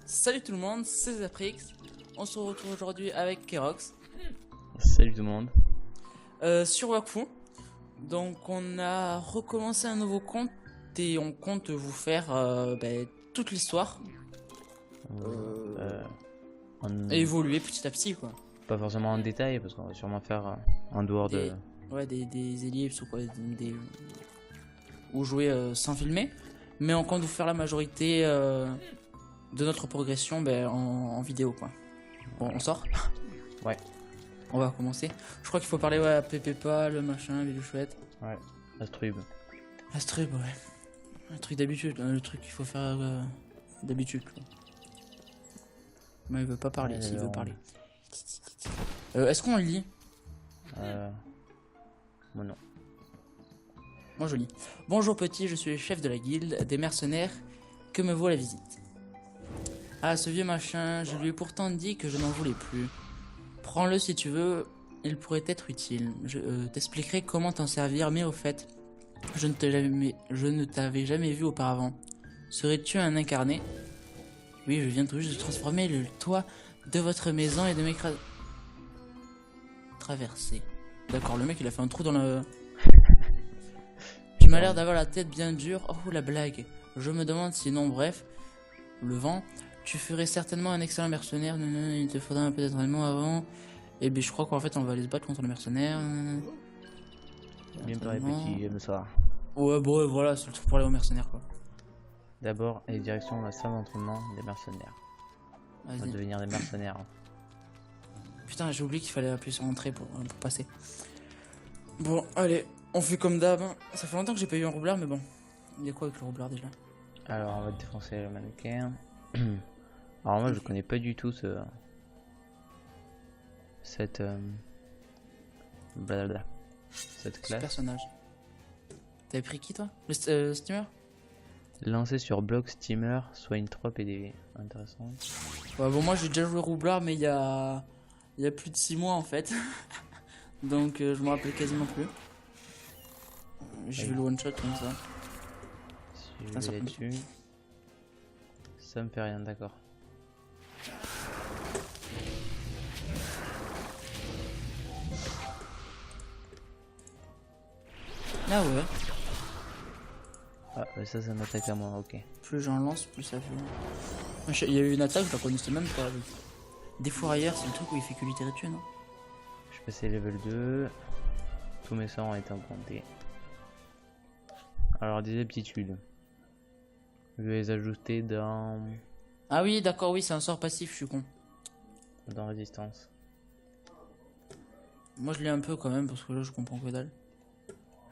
Salut tout le monde, c'est Zaprix. On se retrouve aujourd'hui avec Kerox Salut tout le monde. sur Wakfu. Donc on a recommencé un nouveau compte et on compte vous faire toute l'histoire et En- évoluer petit à petit quoi. Pas forcément en détail parce qu'on va sûrement faire en dehors de. Des ellipses ou quoi, ou jouer sans filmer. Mais on compte vous faire la majorité de notre progression en vidéo quoi. Bon, on sort. Ouais. On va commencer. Je crois qu'il faut parler à Pépépa, le machin, vidéo chouette. Ouais. Astrub. Astrub, ouais. Un truc d'habitude, le truc qu'il faut faire d'habitude. Quoi. Mais il veut pas parler, s'il veut parler. Est-ce qu'on lit? Moi non. Moi je lis. Bonjour petit, je suis le chef de la guilde des mercenaires. Que me vaut la visite? Ah, ce vieux machin, je lui ai pourtant dit que je n'en voulais plus. Prends-le si tu veux, il pourrait être utile. Je t'expliquerai comment t'en servir, mais au fait, je ne t'avais jamais vu auparavant. Serais-tu un incarné? Oui, je viens tout juste de transformer le toit de votre maison et de mes traversées. D'accord, le mec il a fait un trou dans le... Tu m'as l'air d'avoir la tête bien dure. Oh la blague. Je me demande si non, bref. Le vent. Tu ferais certainement un excellent mercenaire. Il te faudra un peu d'entraînement avant. Et bien je crois qu'en fait on va aller se battre contre le mercenaire. Bien parlé petit, j'aime ça. Ouais, bon, voilà, c'est le truc pour aller au mercenaire quoi. D'abord, et direction la salle d'entraînement des mercenaires. On va Vas-y. devenir des mercenaires. Putain, j'ai oublié qu'il fallait appuyer sur entrée pour passer. Bon, allez, on fait comme d'hab. Hein. Ça fait longtemps que j'ai pas eu un roublard, mais bon. Il y a quoi avec le roublard déjà? Alors, on va défoncer le mannequin. Alors, moi je connais pas du tout cette blablabla. Cette Ce classe. personnage. T'avais pris qui toi? Le steamer? Lancé sur bloc steamer, soigne 3 PDV. Intéressant. Ouais, bon, moi j'ai déjà joué roublard, mais il y a plus de 6 mois en fait. Donc je me rappelle quasiment plus. J'ai vu le one shot comme ça. Si je ça vais prend là-dessus, ça me fait rien, d'accord. Ah ouais. Ah, ça m'attaque à moi, ok. Plus j'en lance, plus ça fait. Il y a eu une attaque, je la connaissais même pas. Des fourrailleurs, c'est le truc où il fait que littérer tuer, non? Je suis passé level 2. Tous mes sorts ont été augmentés. Alors, des aptitudes. Je vais les ajouter Ah oui, d'accord, oui, c'est un sort passif, je suis con. dans résistance. Moi je l'ai un peu quand même, parce que là je comprends que dalle.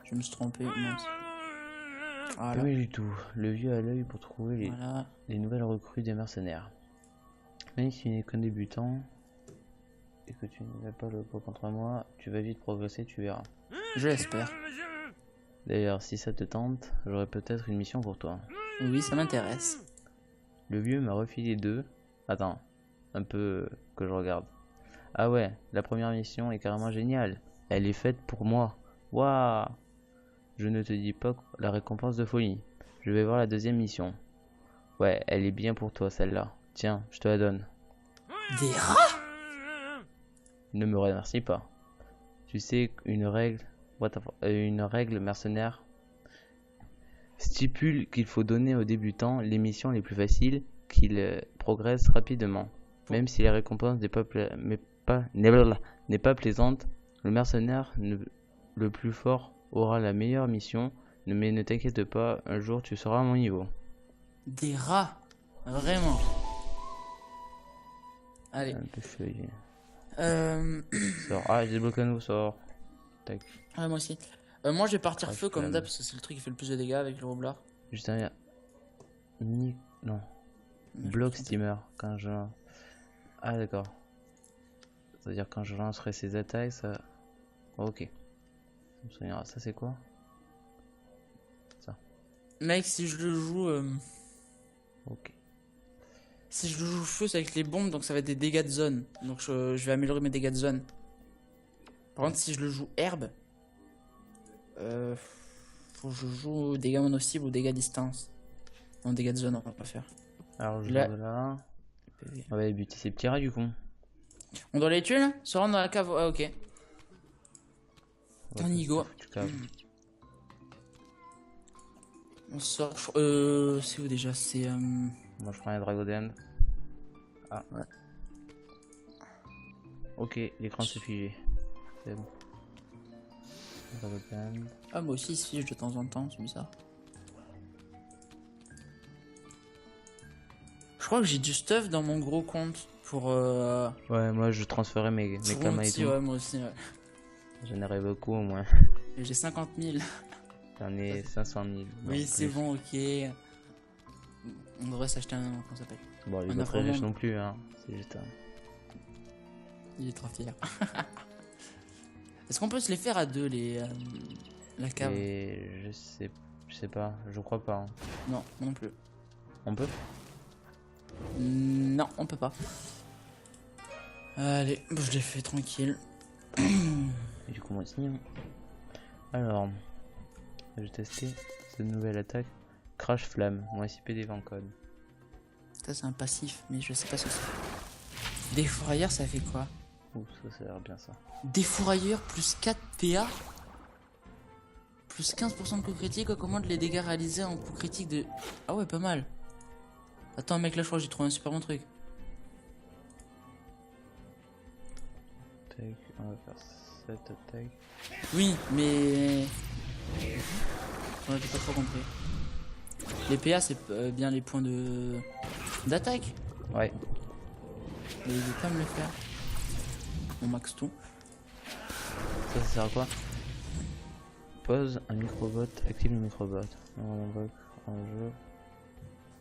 Je me suis trompé, mince. Voilà. Pas du tout. Le vieux à l'œil pour trouver Voilà. les nouvelles recrues des mercenaires. Même si tu n'es qu'un débutant et que tu n'as pas le poids contre moi, tu vas vite progresser, tu verras. Je l'espère. D'ailleurs, si ça te tente, j'aurai peut-être une mission pour toi. Oui, ça m'intéresse. Le vieux m'a refilé deux. Attends, un peu que je regarde. Ah ouais, la première mission est carrément géniale. Elle est faite pour moi. Waouh! Je ne te dis pas la récompense de folie. Je vais voir la deuxième mission. Ouais, elle est bien pour toi celle-là. Tiens, je te la donne. Des rats? Ne me remercie pas. Tu sais une règle, une règle mercenaire stipule qu'il faut donner aux débutants les missions les plus faciles qu'ils progressent rapidement. Même si la récompense n'est pas plaisante, le mercenaire le plus fort aura la meilleure mission. Mais ne t'inquiète pas, un jour tu seras à mon niveau. Des rats? Vraiment? Allez. Un peu feuillé. Euh... Sort. Ah, j'ai débloqué un nouveau sort. Tac. Ah, moi aussi. Moi je vais partir Ah, feu comme putain. d'hab, parce que c'est le truc qui fait le plus de dégâts avec le roublard. Juste derrière. Non. Block steamer. Quand je... Ah, d'accord. C'est-à-dire quand je lancerai ses attaques, ça... Ok. Ça c'est quoi? Ça. Mec, si je le joue... Ok. Si je le joue feu, c'est avec les bombes, donc ça va être des dégâts de zone. Donc je vais améliorer mes dégâts de zone. Par contre, si je le joue herbe... faut que je joue dégâts mono-cible ou dégâts distance. Non, dégâts de zone, on va pas faire. Alors je Là- vais là. PV. On va buter ces petits rats du coup. On doit les tuer là? Se rendre dans la cave. Ah, ok. Ouais, Un Nigo. tu caves. On sort. C'est où déjà? C'est. Moi je prends un Dragodend. Ah. Ouais. Ok, l'écran s'est figé. C'est bon. Dragodend. Ah, moi aussi il se fiche de temps en temps, c'est bizarre. Je crois que j'ai du stuff dans mon gros compte pour. Ouais, moi je transférais mes pour kamas et Monty, tout. ouais, moi aussi, ouais. J'en aurais beaucoup au moins. Et j'ai 50 000. J'en ai 500 000. Non, Oui, c'est plus. bon, ok. On devrait s'acheter un. Comment ça s'appelle? Bon, il On est a pas très riche vraiment- non plus, hein. C'est juste un. Il est trop fier. Est-ce qu'on peut se les faire à deux, la cave? Et je sais pas, je crois pas. Hein. Non, non plus. On peut? Non, on peut pas. Allez, je l'ai fait tranquille. Et du coup, moi aussi. Hein. Alors, je vais tester cette nouvelle attaque. Crash Flamme, moins 6 PD 20 code. Ça, c'est un passif, mais je sais pas ce que c'est. Défourailleur, ça fait quoi? Ouh, ça a l'air bien ça. Défourailleur plus 4 PA plus 15% de coup critique augmente les dégâts réalisés en coup critique de... Ah ouais, pas mal. Attends mec, là je crois que j'ai trouvé un super bon truc. Tac, on va faire cette attaque. Oui, mais... Ouais, j'ai pas trop compris. Les PA c'est bien les points de... d'attaque. Ouais, Mais il veut pas me le faire. On max tout. ça sert à quoi? Pose un microbot, active le microbot. On invoque en jeu.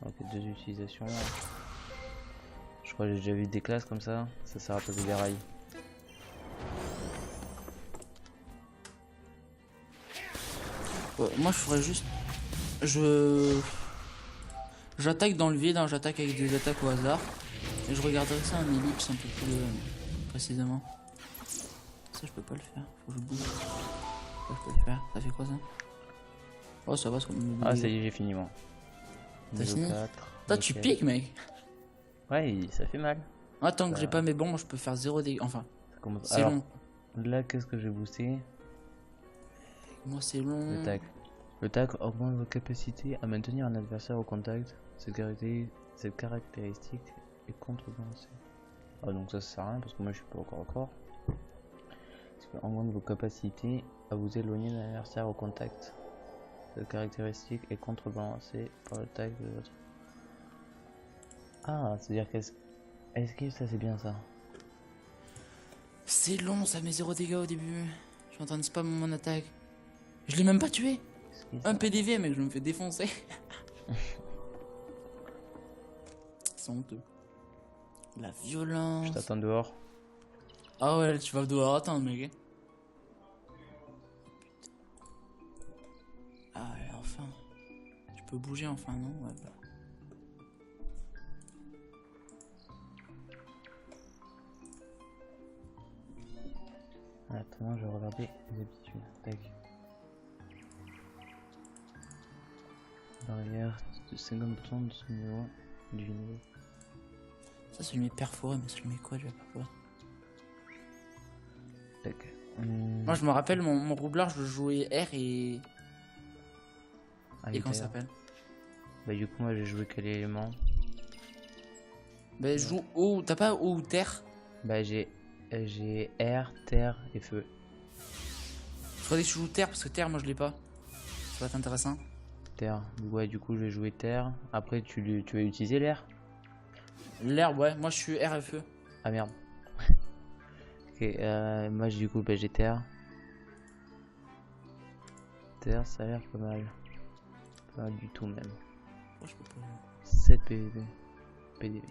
Ok, 2 utilisations. Je crois que j'ai déjà vu des classes comme ça. Ça sert à poser des rails. Ouais, moi je ferais juste... J'attaque dans le vide, hein, j'attaque avec des attaques au hasard. Et je regarderai ça en ellipse un peu plus précisément. Ça je peux pas le faire, faut que je bouge. Ça je peux le faire, ça fait quoi ça? Oh ça va, ça me... Ah, ça y est, j'ai fini moi. T'as Niveau fini? 4, Toi tu nickel. piques mec. Ouais, ça fait mal. Ah, tant que j'ai pas mes bombes, je peux faire 0 dégâts. Enfin, Ça commence- c'est Alors, long. là, qu'est-ce que j'ai boosté? Moi c'est long. Le tac. Le tac augmente vos capacités à maintenir un adversaire au contact. Cette caractéristique est contrebalancée. Ah, donc ça sert à rien parce que moi je suis pas au corps à corps. Ça augmente vos capacités à vous éloigner d'un adversaire au contact. Cette caractéristique est contrebalancée par le tac de votre. Ah, c'est-à-dire est-ce que ça c'est bien ça? C'est long, ça met 0 dégâts au début. Je suis en train de spam mon attaque. Je l'ai même pas tué. Est-ce que Un PDV mec, je me fais défoncer. C'est honteux. La violence. Je t'attends dehors. Ah ouais, tu vas devoir attendre mec. Ah ouais, enfin. Tu peux bouger enfin, non? Ouais, bah. Attends, je vais regarder les habitudes. Tac. Barrière de 50% de ce niveau. Du niveau. Ça, je le mets perforé, mais je le mets quoi, je vais perforer? Tac. Moi, je me rappelle, mon roublard, je le jouais R et. Ah, Et il comment ça est s'appelle? Bah, du coup, moi j'ai joué quel élément? Bah, je joue eau. T'as pas eau ou terre? Bah, j'ai air, terre et feu. Faudrait que tu joues terre, parce que terre, moi, je l'ai pas. Ça va être intéressant. Terre. Ouais, du coup, je vais jouer terre. Après, tu vas utiliser l'air? L'herbe, ouais, moi, je suis R et feu. Ah merde. Ok, moi du coup, bah, j'ai terre. Terre, ça a l'air pas mal. Pas mal du tout même. Oh, je peux pas. 7 PV. PDV.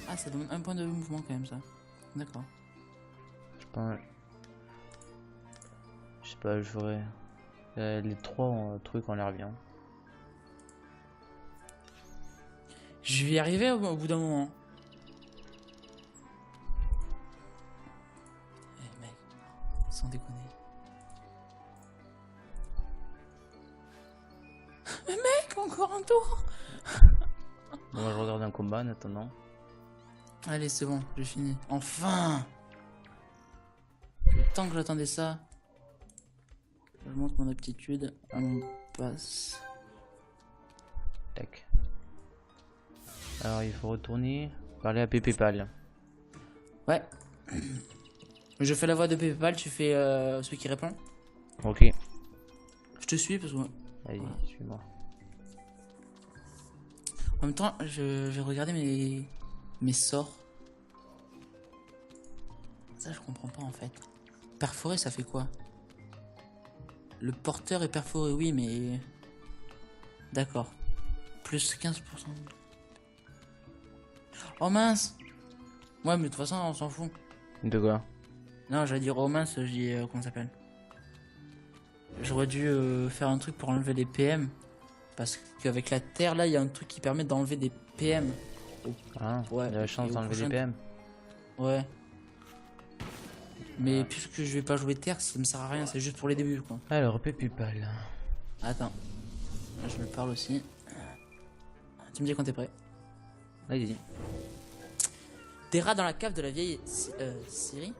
Ah, ça demande un point de mouvement quand même, ça. D'accord. Je pense. Je sais pas, je ferais. Les 3 trucs ont l'air bien. Je vais y arriver au bout d'un moment. Eh mec, sans déconner. Mais mec, encore un tour. Bon, moi je regarde un combat en attendant. Allez, c'est bon, j'ai fini. Enfin! Tant que j'attendais ça, je montre mon aptitude. On passe. Tac. Alors il faut retourner parler à Pépépal. Ouais. Je fais la voix de PayPal, tu fais celui qui répond. Ok. Je te suis parce que. Vas-y, Voilà. suis-moi. En même temps, je vais regarder mes sorts. Ça, je comprends pas en fait. Perforé, ça fait quoi? Le porteur est perforé, oui, mais. D'accord. Plus 15%. Oh mince! Ouais, mais de toute façon, on s'en fout. De quoi? Non, j'allais dire oh mince, je dis comment ça s'appelle? J'aurais dû faire un truc pour enlever les PM. Parce qu'avec la terre, là, il y a un truc qui permet d'enlever des PM. Ah, Ouais, de la chance et au d'enlever des prochain- PM. Ouais. Mais puisque je vais pas jouer terre, ça me sert à rien, c'est juste pour les débuts, quoi. Alors, Pépépal. Attends. Je me parle aussi. Tu me dis quand t'es prêt. Vas-y. Des rats dans la cave de la vieille Syrie.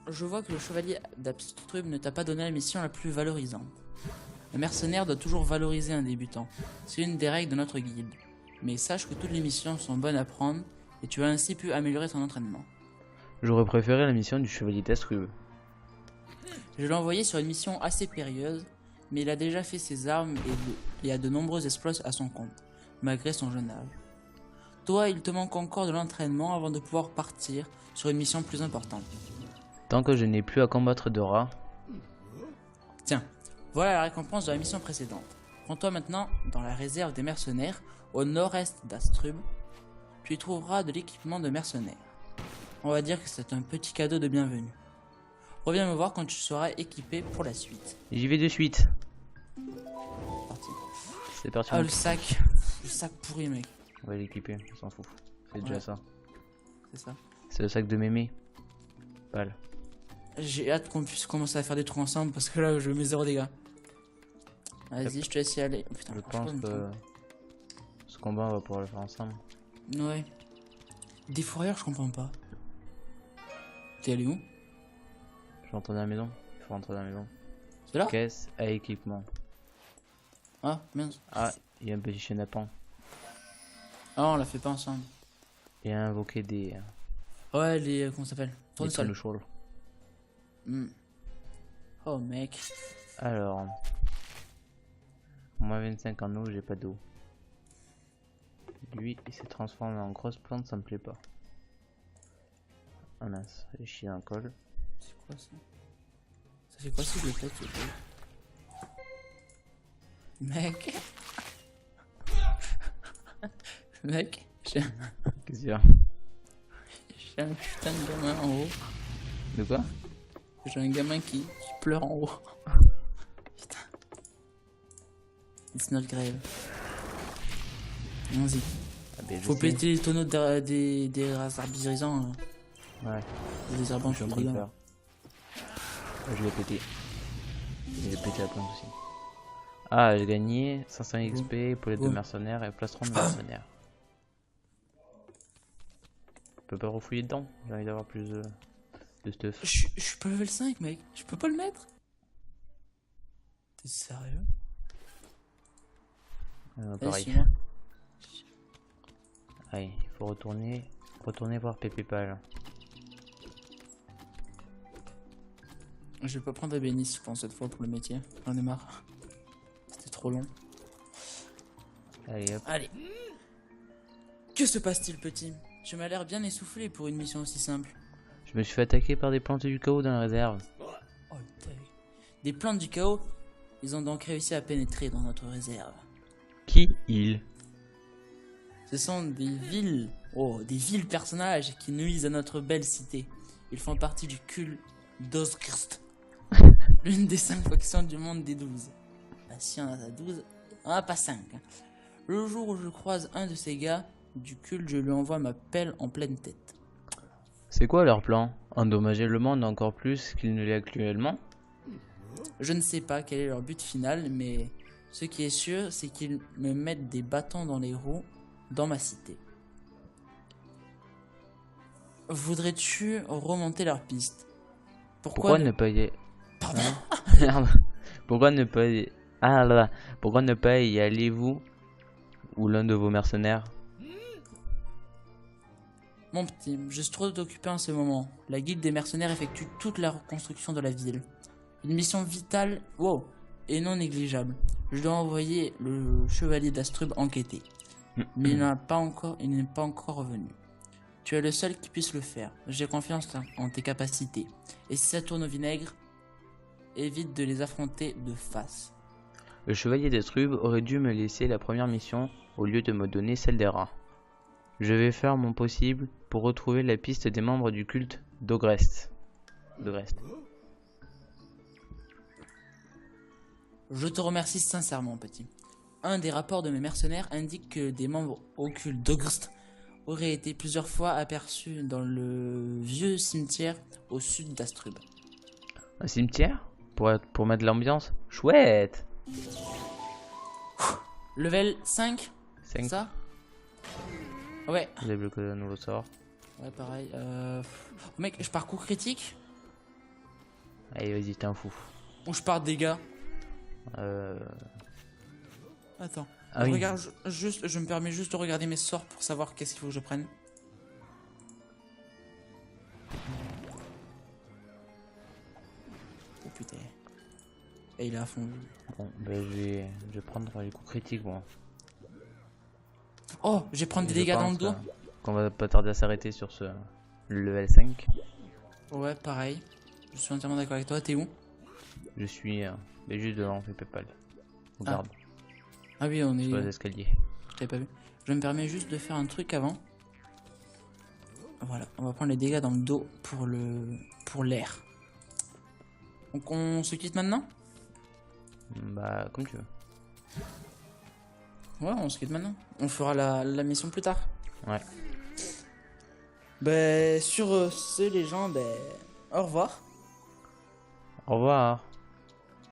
Je vois que le chevalier d'Abstrub ne t'a pas donné la mission la plus valorisante. Le mercenaire doit toujours valoriser un débutant. C'est une des règles de notre guilde. Mais sache que toutes les missions sont bonnes à prendre et tu as ainsi pu améliorer ton entraînement. J'aurais préféré la mission du chevalier d'Astrub. Je l'ai envoyé sur une mission assez périlleuse, mais il a déjà fait ses armes et a de nombreux exploits à son compte, malgré son jeune âge. Toi, il te manque encore de l'entraînement avant de pouvoir partir sur une mission plus importante. Tant que je n'ai plus à combattre de rats. Tiens, voilà la récompense de la mission précédente. Rends-toi maintenant dans la réserve des mercenaires, au nord-est d'Astrub. Tu y trouveras de l'équipement de mercenaires. On va dire que c'est un petit cadeau de bienvenue. Reviens me voir quand tu seras équipé pour la suite. J'y vais de suite. Parti. C'est parti. Ah, mon le pote. sac. Le sac pourri, mec. On va l'équiper, on s'en fout. C'est déjà Ouais. ça. C'est ça. C'est le sac de mémé. Pal. J'ai hâte qu'on puisse commencer à faire des trous ensemble parce que là, je mets 0 dégâts. Vas-y, je te laisse y aller. Oh, putain, Je franchement, pense me que ce combat on va pouvoir le faire ensemble. trompe. Ouais. Des fourrières, je comprends pas. T'es allé où? Je rentre dans la maison. Il faut rentrer dans la maison. C'est là? Caisse à équipement. Ah, mince. Ah, il y a un petit chenapan. Ah, on l'a fait pas ensemble. Et à invoquer des Ouais, les. Comment ça s'appelle? Tournesol. tournesols. Hmm. Oh, mec. Alors. Moins 25 en eau, j'ai pas d'eau. Lui, il s'est transformé en grosse plante, ça me plaît pas. Ah mince, j'ai chié dans le col. C'est quoi ça? Ça fait quoi si je le pète, s'il te plaît? Mec. Mec, j'ai Qu'est-ce qu'il y a? j'ai un putain de gamin en haut. De quoi? J'ai un gamin qui pleure en haut. Putain. It's not grave. Vas-y. Ah ben, je Faut sais. péter les tonneaux des arbrisants. Ouais, Des arbres je suis en train de gars. faire. Je l'ai pété. J'ai pété la plante aussi. Ah, j'ai gagné 500 XP pour les deux Bon. mercenaires et plastron de mercenaires. Je peux pas refouiller dedans, j'ai envie d'avoir plus de stuff. Je suis pas level 5, mec. Je peux pas le mettre. T'es sérieux? Pareil. suis-moi. Allez, il faut retourner voir Pépépal. Je vais pas prendre la bénisse, je pense, cette fois pour le métier. J'en ai marre. C'était trop long. Allez hop, Allez. Que se passe-t-il, petit? Je m'as l'air bien essoufflé pour une mission aussi simple. je me suis fait attaquer par des plantes du chaos dans la réserve. Oh, putain. Des plantes du chaos, ils ont donc réussi à pénétrer dans notre réserve. Qui il? Ce sont des vils personnages qui nuisent à notre belle cité. Ils font partie du culte d'Osgrst, l'une des 5 factions du monde des 12. Bah, si on a 12, on a pas 5. Le jour où je croise un de ces gars du culte, je lui envoie ma pelle en pleine tête. C'est quoi leur plan? Endommager le monde encore plus qu'il ne l'est actuellement? Je ne sais pas quel est leur but final, mais ce qui est sûr, c'est qu'ils me mettent des bâtons dans les roues dans ma cité. voudrais-tu remonter leur piste? Pourquoi ne pas y... Pardon. Merde. Pourquoi ne pas y... Ah là là. Pourquoi ne pas y allez-vous ou l'un de vos mercenaires? Mon petit, je suis trop occupé en ce moment. La guilde des mercenaires effectue toute la reconstruction de la ville. Une mission vitale, wow, et non négligeable. Je dois envoyer le chevalier d'Astrub enquêter. Mais il n'est pas encore revenu. Tu es le seul qui puisse le faire. J'ai confiance en tes capacités. Et si ça tourne au vinaigre, évite de les affronter de face. Le chevalier d'Astrub aurait dû me laisser la première mission au lieu de me donner celle des rats. Je vais faire mon possible pour retrouver la piste des membres du culte d'Ogrest. Je te remercie sincèrement, petit. Un des rapports de mes mercenaires indique que des membres occultes d'Ogrest auraient été plusieurs fois aperçus dans le vieux cimetière au sud d'Astrub. Un cimetière pour mettre de l'ambiance? Chouette! Level 5? 5. Ça? Ouais. Vous avez bloqué un nouveau sort. Ouais, pareil. Mec, je pars coup critique Allez, vas-y, t'es un fou. ou je pars dégâts? Attends. Ah oui. Regarde, je me permets juste de regarder mes sorts pour savoir qu'est-ce qu'il faut que je prenne. Oh putain. Et il est à fond. Bon, ben je vais prendre les coups critiques, moi. Oh, je vais prendre des Je dégâts dans pense le dos. qu'on va pas tarder à s'arrêter sur ce level 5. Ouais, pareil. Je suis entièrement d'accord avec toi. T'es où? Je suis mais juste devant le PayPal. Regarde, Ah oui, on est. sur les escaliers. Je t'avais pas vu. Je me permets juste de faire un truc avant. Voilà, on va prendre les dégâts dans le dos pour l'air. Donc on se quitte maintenant? Bah, comme tu veux. Ouais, on se quitte maintenant. On fera la mission plus tard. Ouais. Ben, sur ce, les gens, ben, au revoir. Au revoir.